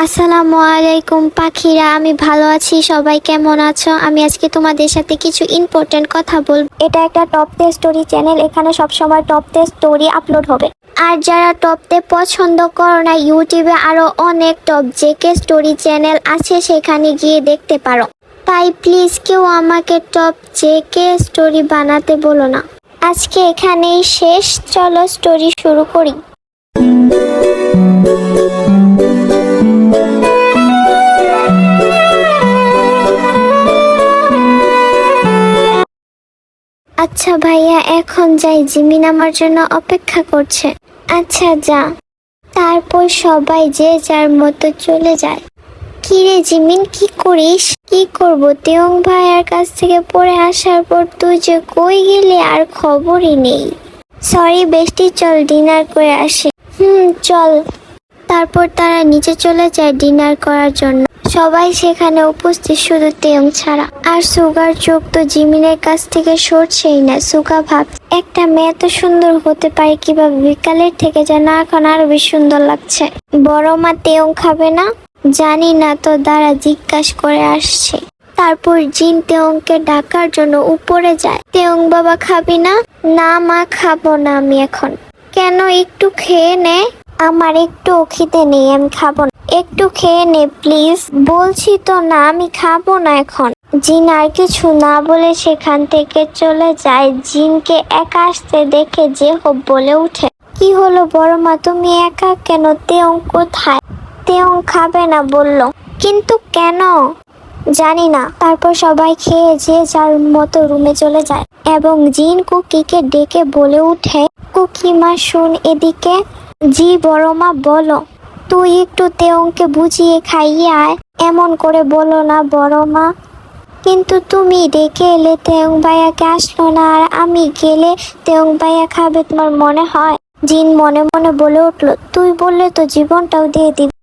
আসসালামু আলাইকুম পাখিরা, আমি ভালো আছি। সবাই কেমন আছো? আমি আজকে তোমাদের সাথে কিছু ইম্পর্টেন্ট কথা বলবো। এটা একটা টপ 10 স্টোরি চ্যানেল, এখানে সবসময় টপ 10 স্টোরি আপলোড হবে। আর যারা টপ 10 পছন্দ করো না, ইউটিউবে আরো অনেক টপ জেকে স্টোরি চ্যানেল আছে, সেখানে গিয়ে দেখতে পারো। তাই প্লিজ কেউ আমাকে টপ জেকে স্টোরি বানাতে বলো না। আজকে এখানেই শেষ, চলো স্টোরি শুরু করি। আচ্ছা ভাইয়া, এখন যাই, জিমিন আমার জন্য অপেক্ষা করছে। আচ্ছা যা। তারপর সবাই যে যার মতো চলে যায়। কিরে জিমিন, কি করিস? কি করব, তেয়ং ভাইয়ার কাছ থেকে পড়ে আসার পর তুই যে কই গেলি আর খবরই নেই। সরি বেস্টি, চল ডিনার করে আসি। চল। তারপর তারা নিচে চলে যায় ডিনার করার জন্য। সবাই সেখানে উপস্থিত, শুধু তেয়ং ছাড়া। আর সুগার চোখ তো জিমিনের কাছ থেকে সরছেই না। সুগা ভাব, একটা মেয়ে তো সুন্দর হতে পারে কিভাবে? বিকালের থেকে যেন এখন আরো বেশি সুন্দর লাগছে। বড় মা তেয়ং খাবে না? জানি না তো, দ্বারা জিজ্ঞাসা করে আসছে। তারপর জিন তেয়ংকে ডাকার জন্য উপরে যায়। তেয়ং বাবা খাবি না? না মা, খাবো না আমি এখন। কেন? একটু খেয়ে নে। আমার একটু খিদে নেই, আমি খাবো না। একটু খেয়ে নে প্লিজ। বলছি তো না, আমি খাবো না এখন। জিন আর কিছু না বলে সেখান থেকে চলে যায়। জিনকে একা আসতে দেখে যে হোপ বলে উঠে, কি হলো বড় মা, তুমি একা কেন? তেয়ং কোথায়? তেয়ং খাবে না বললো। কিন্তু কেন? জানি না। তারপর সবাই খেয়ে যে যার মতো রুমে চলে যায় এবং জিন কুকিকে ডেকে বলে উঠে, কুকি মা শুন এদিকে। জি বড় মা, বলো। তুই একটু তেয়ংকে বুঝিয়ে খাইয়ে আয়। এমন করে বলো না বড় মা। কিন্তু তুমি ডেকে এলে তেয়ং ভাইয়াকে আসলো না, আর আমি গেলে তেয়ং ভাইয়া খাবে তোমার মনে হয়? জিন মনে মনে বলে উঠলো, তুই বললে তো জীবনটাও দিয়ে দিবি।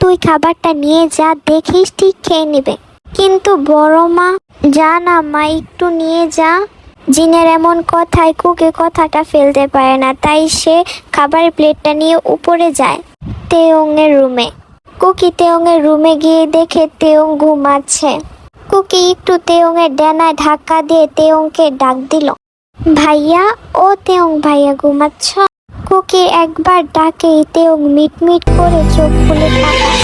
তুই খাবারটা নিয়ে যা, দেখিস ঠিক খেয়ে নিবে। কিন্তু বড় মা। যা না মা, একটু নিয়ে যা। জিনের এমন কথায় কুকি কথাটা ফেলতে পারে না, তাই সে খাবারের প্লেটটা নিয়ে উপরে যায় তেয়ং এর রুমে। কুকি তেয়ং এর রুমে গিয়ে দেখে তেয়ং ঘুমাচ্ছে। কুকি একটু তেয়ং এর ডানায় ধাক্কা দিয়ে তেয়ংকে ডাক দিল, ভাইয়া, ও তেয়ং ভাইয়া ঘুমাচ্ছ? কুকি একবার ডাকেই তেয়ং মিটমিট করে চোখ খুলে তাকায়।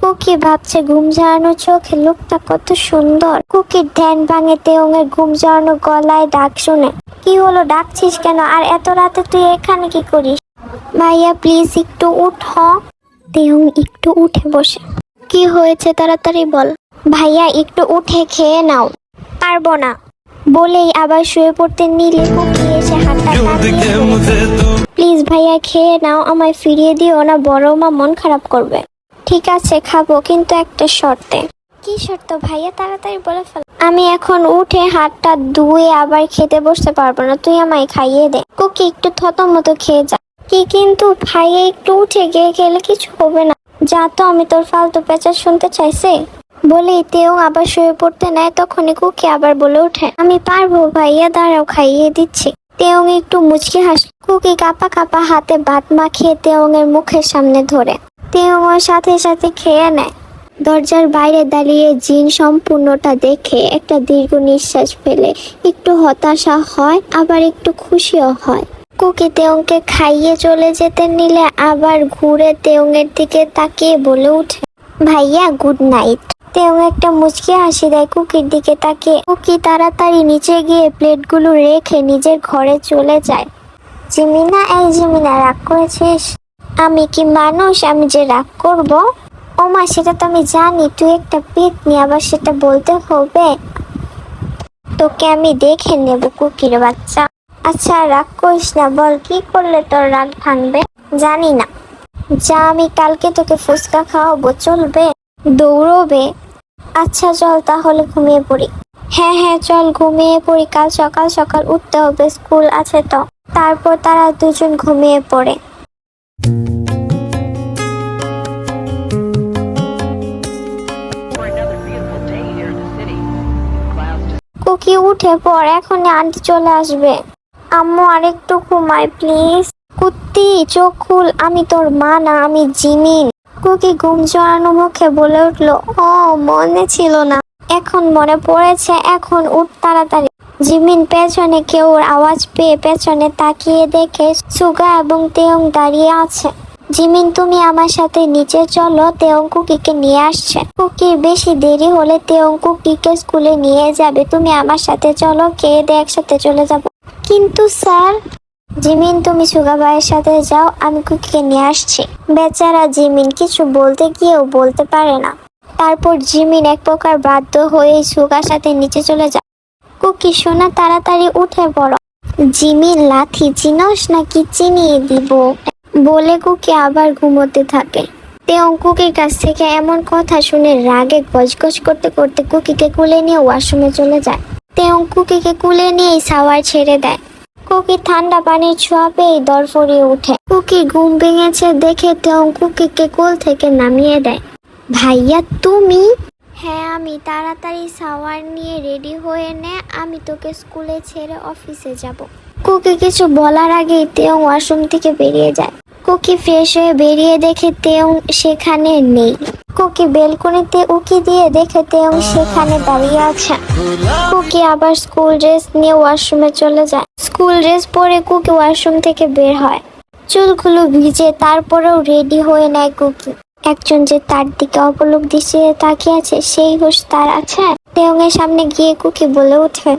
কুকি ভাবছে ঘুম ঝাড়ানো চোখে লোকটা কত সুন্দর। কুকির ধ্যান ভাঙে তেয়ং এর ঘুম ঝাড়ানো গলায় ডাক শুনে। কি হলো, ডাকছিস কেন? আর এত রাতে তুই এখানে কি করিস? ভাইয়া প্লিজ একটু উঠ। তেয়ং একটু উঠে বসে। কি হয়েছে তাড়াতাড়ি বল। ভাইয়া একটু উঠে খেয়ে নাও। পারবো না বলেই আবার শুয়ে পড়তে নিলে কুকি এসে হাতটা প্লিজ ভাইয়া খেয়ে নাও, আমায় ফিরিয়ে দিও না, বড় মা মন খারাপ করবে। ঠিক আছে খাবো, কিন্তু একটা শর্তে। কি শর্ত ভাইয়া, তাড়াতাড়ি বলে ফেল। আমি এখন উঠে হাতটা ধুয়ে আবার খেতে বসতে পারবো না, তুই আমায় খাইয়ে দে। কুকি একটু থতমতো খেয়ে যা। কি কিন্তু ভাইয়া একটু উঠে গিয়ে খেলে কিছু হবে না। যা তো, আমি তোর ফালতু পেঁচা শুনতে চাইছি। বলেই তেও আবার শুয়ে পড়তে নেয়। তখনই কুকি আবার বলে ওঠে, আমি পারবো ভাইয়া, দাঁড়াও খাইয়ে দিচ্ছি। তেয়ং একটু মুচকি হাসল। কুকি কাপা কাপা হাতে ভাত মাখিয়ে তেয়ং এর মুখের সামনে ধরে তেয়ং ওর সাথে সাথে খেয়ে নেয়। দরজার বাইরে দাঁড়িয়ে জিন সম্পূর্ণটা দেখে একটা দীর্ঘ নিঃশ্বাস ফেলে একটু হতাশা হয়, আবার একটু খুশিও হয়। কুকি তেয়ংকে খাইয়ে চলে যেতে নিলে আবার ঘুরে তেয়ং এর দিকে তাকিয়ে বলে উঠে, ভাইয়া গুড নাইট। তেয়ং একটা মুচকি হাসি দেয় কুকির দিকে তাকিয়ে। কুকি তাড়াতাড়ি নিচে গিয়ে প্লেটগুলো রেখে নিজের ঘরে চলে যায়। জিমিনা, এই জিমিনা, রাগ করেছিস? আমি কি মানুষ আমি যে রাগ করব? ওমা, সেটা তো আমি জানি, তুই একটা পেতনি, আবার সেটা বলতে হবে? তোকে আমি দেখে নেব কুকির বাচ্চা। আচ্ছা রাগ করিস না, বল কি করলে তোর রাগ ভাঙবে? জানি না। যা, আমি কালকে তোকে ফুচকা খাওয়াবো, চলবে? দৌড়বে? আচ্ছা চল তাহলে ঘুমিয়ে পড়ি। হ্যাঁ হ্যাঁ চল ঘুমিয়ে পড়ি, কাল সকাল সকাল উঠতে হবে, স্কুল আছে তো। তারপর তারা দুজন ঘুমিয়ে পড়ে। কুকি উঠে পড়, এখনই আন্টি চলে আসবে। আম্মু আরেকটু ঘুমাই প্লিজ। কুত্তি চোখ খুল, আমি তোর মা না, আমি জিমিন। কুকি ঘুম জড়ানো মুখে বলে উঠলো, ও মনে ছিল না, এখন মনে পড়েছে, এখন উঠ তাড়াতাড়ি। জিমিন পেছনে কেউ আওয়াজ পেয়ে পেছনে তাকিয়ে দেখে সুগা এবং তেয়ং দাঁড়িয়ে আছে। জিমিন তুমি আমার সাথে নিচে চলো, তেয়ং কুকিকে নিয়ে আসছে। কুকির বেশি দেরি হলে তেয়ং কুকিকে স্কুলে নিয়ে যাবে, তুমি আমার সাথে চলো, খেয়ে দিয়ে একসাথে চলে যাব। কিন্তু স্যার। জিমিন তুমি সুগা ভাইয়ের সাথে যাও, আমি কুকিকে নিয়ে আসছি। বেচারা জিমিন কিছু বলতে গিয়েও বলতে পারে না। তারপর জিমিন এক প্রকার বাধ্য হয়ে সুগার সাথে নিচে চলে যায়। কুকি সোনা তাড়াতাড়ি উঠে পড়ো। জিমিন লাথি চিনস নাকি চিনিয়ে দিব বলে কুকি আবার ঘুমোতে থাকে। তেয়ং কুকির কাছ থেকে এমন কথা শুনে রাগে গজগজ করতে করতে কুকিকে কুলে নিয়ে ওয়াশরুমে চলে যায়। তেয়ং কুকিকে কুলে নিয়ে শাওয়ার ছেড়ে দেয়। কুকি ঠান্ডা পানির ছোঁয়া পেয়ে দরফরিয়ে উঠে। কুকি ঘুম ভেঙেছে দেখে তেয়ং কুকিকে কোল থেকে নামিয়ে দেয়। ভাইয়া তুমি? হ্যাঁ আমি, তাড়াতাড়ি শাওয়ার নিয়ে রেডি হয়ে নে, আমি তোকে স্কুলে ছেড়ে অফিসে যাব। কুকি কিছু বলার আগেই তেয়ং ওয়াশরুম থেকে বেরিয়ে যায়। কুকি ফ্রেশ হয়ে বেরিয়ে দেখে তেয়ং সেখানে নেই। কুকি বেলকনিতে উকি দিয়ে দেখে তেয়ং সেখানে দাঁড়িয়ে আছে। কুকি আবার স্কুল ড্রেস নিয়ে ওয়াশরুমে চলে যায়। স্কুল ড্রেস পরে কুকি ওয়াশরুম থেকে বের হয়। চুলগুলো ভিজে তারপরেও রেডি হয়ে নেয় কুকি। একজন যে তার দিকে অপলক দৃষ্টিতে তাকিয়ে আছে সেই হুঁশ তার আছে। তেয়ং এর সামনে গিয়ে কুকি বলে ওঠে,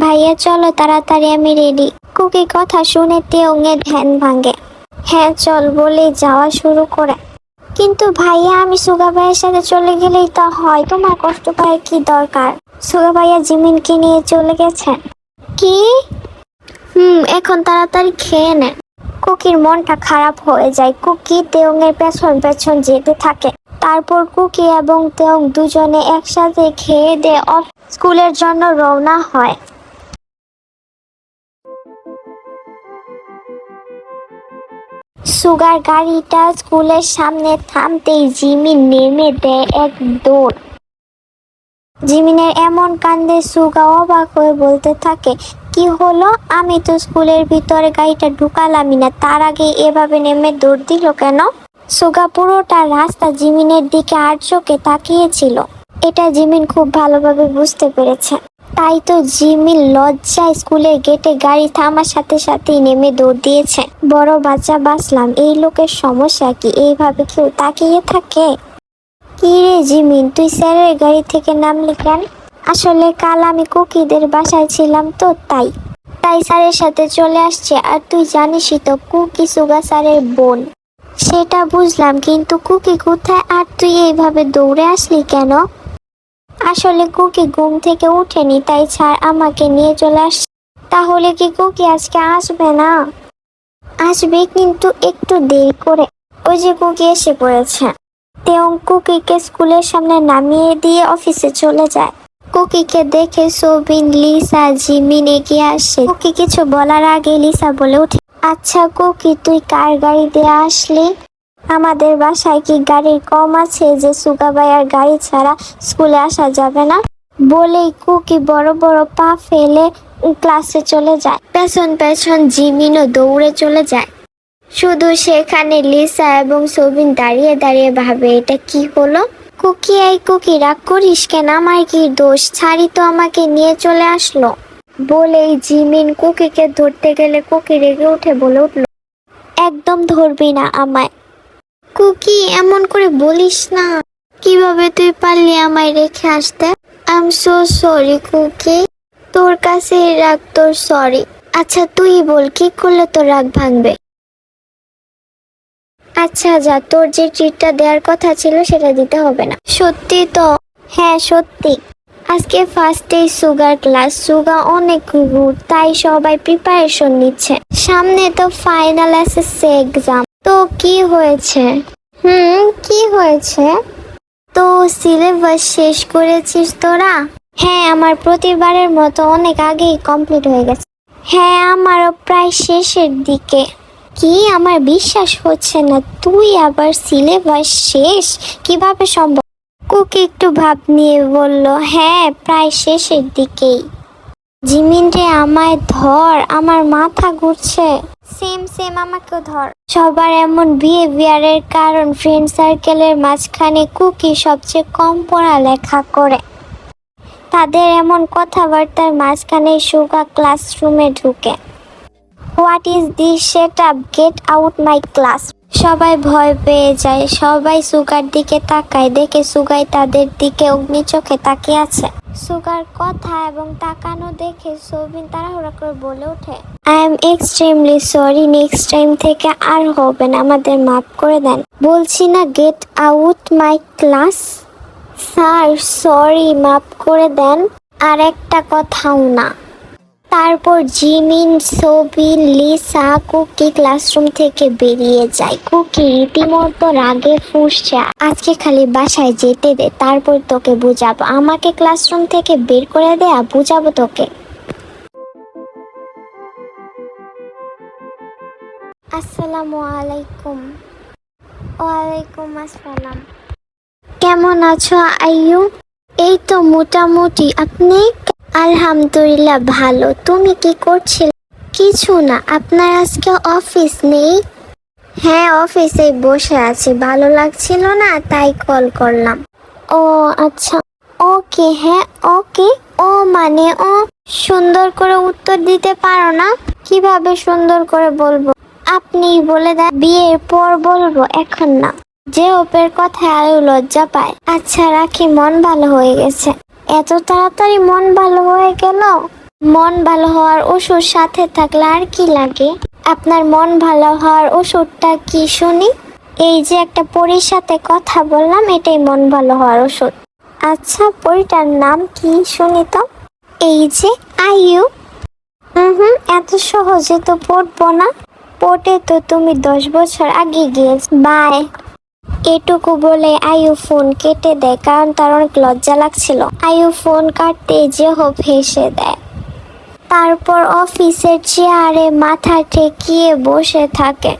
ভাইয়া চলো তাড়াতাড়ি, আমি রেডি। কুকি কথা শুনে তেয়ং এর ধ্যান ভাঙে। হ্যাঁ চল বলে যাওয়া শুরু করে। কিন্তু ভাইয়া আমি সুগা ভাইয়ের সাথে চলে গেলেই তা হয়, তোমার কষ্ট পাওয়ার কি দরকার? সুগা ভাইয়া জিমিনকে নিয়ে চলে গেছেন। কি? এখন তাড়াতাড়ি খেয়ে নে। কুকির মনটা খারাপ হয়ে যায়। কুকি তেয়ং এর পেছন পেছন যেতে থাকে। তারপর কুকি এবং তেয়ং দুজনে একসাথে খেয়ে দিয়ে স্কুলের জন্য রওনা হয়। সুগার গাড়িটা স্কুলের সামনে থামতেই জিমিন নেমে দেয় এক দৌড়। জিমিনের এমন কাণ্ডে সুগা অবাক হয়ে বলতে থাকে, কি হলো? আমি তো স্কুলের ভিতরে গাড়িটা ঢুকালামই না, তার আগে এভাবে নেমে দৌড় দিল কেন? সুগা পুরোটা রাস্তা জিমিনের দিকে আর চোখে তাকিয়েছিল। এটা জিমিন খুব ভালোভাবে বুঝতে পেরেছে। তাই তো জিমিন লজ্জায় স্কুলের গেটে গাড়ি থামার সাথে সাথেই নেমে দৌড় দিয়েছে। বড় বাচ্চা বাঁচলাম, এই লোকের সমস্যা কি? এইভাবে কেউ তাকিয়ে থাকে? কি রে জিমিন, তুই স্যারের গাড়ি থেকে নামলি কেন? আসলে কাল আমি কুকিদের বাসায় ছিলাম তো তাই স্যারের সাথে চলে আসছে। আর তুই জানিসই তো কুকি সুগা স্যারের বোন। সেটা বুঝলাম, কিন্তু কুকি কোথায় আর তুই এইভাবে দৌড়ে আসলি কেন? আসলে কুকি ঘুম থেকে উঠেনি, তাই স্যার আমাকে নিয়ে চলে আসছে। তাহলে কি কুকি আজকে আসবে না? আসবে, কিন্তু একটু দেরি করে। ওই যে কুকি এসে পড়েছে। তেয়ং কুকিকে স্কুলের সামনে নামিয়ে দিয়ে অফিসে চলে যায়। কুকিকে দেখে সোবিন, লিসা, জিমিন এগিয়ে আসে। কুকি কিছু বলার আগে লিসা বলে ওঠে, আচ্ছা কুকি তুই কার গাড়ি দিয়ে আসলি? আমাদের বাসায় কি গাড়ির কম আছে যে সুগা ভাইয়ার গাড়ি ছাড়া স্কুলে আসা যাবে না? বলেই কুকি বড় বড় পা ফেলে ক্লাসে চলে যায়। পেছন পেছন জিমিনও দৌড়ে চলে যায়। শুধু সেখানে লিসা এবং সোবিন দাঁড়িয়ে দাঁড়িয়ে ভাবে, এটা কি হলো? কুকি এই কুকি রাগ করিস কেন? আমার কি দোষ? ছাড়ি তো, আমাকে নিয়ে চলে আসলো। বলেই জিমিন কুকিকে ধরতে গেলে কুকি রেগে উঠে বলে উঠলো, একদম ধরবি না আমায়। কুকি এমন করে বলিস না। কিভাবে তুই পারলি আমায় রেখে আসতে? I am so sorry Kuki. তোর কাছে রাগ তোর সরি। আচ্ছা তুই বল, কি করলে তোর রাগ ভাঙবে? আচ্ছা যা, তোর যে ট্রিটটা দেওয়ার কথা ছিল সেটা দিতে হবে না। সত্যি তো? হ্যাঁ সত্যি। আজকে ফার্স্ট ডে সুগার ক্লাস। সুগা অনেক রুড, তাই সবাই প্রিপারেশন নিচ্ছে। সামনে তো ফাইনাল এসএসসি এক্সাম। তো কি হয়েছে? কি হয়েছে? তো সিলেবাস শেষ করেছিস তোরা? হ্যাঁ আমার প্রতিবারের মতো অনেক আগেই কমপ্লিট হয়ে গেছে। হ্যাঁ আমারও প্রায় শেষের দিকে। কি, আমার বিশ্বাস হচ্ছে না, তুই আবার সিলেবাস শেষ? কিভাবে সম্ভব? কুকি একটু ভাব নিয়ে বলল, হ্যাঁ প্রায় শেষের দিকেই। জিমিন রে আমায় ধর, আমার মাথা ঘুরছে। সেম সেম, আমাকেও ধর। সবার এমন বিহেভিয়ারের কারণ ফ্রেন্ড সার্কেলের মাঝখানে কুকি সবচেয়ে কম পড়ালেখা করে। তাদের এমন কথাবার্তার মাঝখানে সুগা ক্লাসরুমে ঢুকে। What is this set up, get out my class. সবাই ভয় পেয়ে যায়, সবাই সুগার দিকে তাকায়, দেখে সুগাই তাদের দিকে অগ্নি চোখে তাকিয়ে আছে। সুগার কথা এবং তাকানো দেখে সবিন তাড়াহুড়া করে বলে ওঠে, I am extremely sorry, next time থেকে আর হবে না, আমাদের মাফ করে দেন। বলছি না get out my class. Sir sorry, মাফ করে দেন, আর একটা কথাও না। তারপর জিমিন, সোবিন, লিসা, কুকি ক্লাসরুম থেকে বেরিয়ে যায়। কুকি রীতিমতো রাগে ফুঁসছে, আজকে খালি বাসায় যেতে দে, তারপর তোকে বুঝাবো। আমাকে ক্লাসরুম থেকে বের করে দেয়া বুঝাবো তোকে। আসসালামু আলাইকুম। ওয়ালাইকুম আসসালাম। কেমন আছো আইয়ু? এই তো মোটামুটি, আপনি? আলহামদুলিল্লাহ ভালো। তুমি কি করছিলে? কিছু না। আপনার আজকে অফিস নেই? হ্যাঁ, অফিসে বসে আছি, ভালো লাগছিল না তাই কল করলাম। ও আচ্ছা, ওকে। হ্যাঁ ওকে। ও মানে ও? সুন্দর করে উত্তর দিতে পারো না? কিভাবে সুন্দর করে বলবো? আপনিই বলে দেন। বিয়ের পর বলবো, এখন না। যে ওপের কথায় আয়ু লজ্জা পায়। আচ্ছা রাখি, মন ভালো হয়ে গেছে। এত তাড়াতাড়ি মন ভালো হয়ে গেল? মন ভালো হওয়ার ওষুধ সাথে থাকলে আর কি লাগে? আপনার মন ভালো হওয়ার ওষুধটা কি শুনি? এই যে একটা পরীর সাথে কথা বললাম, এটাই মন ভালো হওয়ার ওষুধ। আচ্ছা, পরীটার নাম কি শুনি তো? এই যে আইয়ু। এত সহজে তো পড়বো না। পড়ে তো তুমি 10 বছর আগে গিয়েছ। বাই। এটুকু বলে আয়ু ফোন কেটে দেয়, কারণ তার অনেক লজ্জা লাগছিল। আয়ু ফোন কাটতে জেহব হেসে দেয়। তারপর অফিসের চেয়ারে মাথা ঠেকিয়ে বসে থাকে।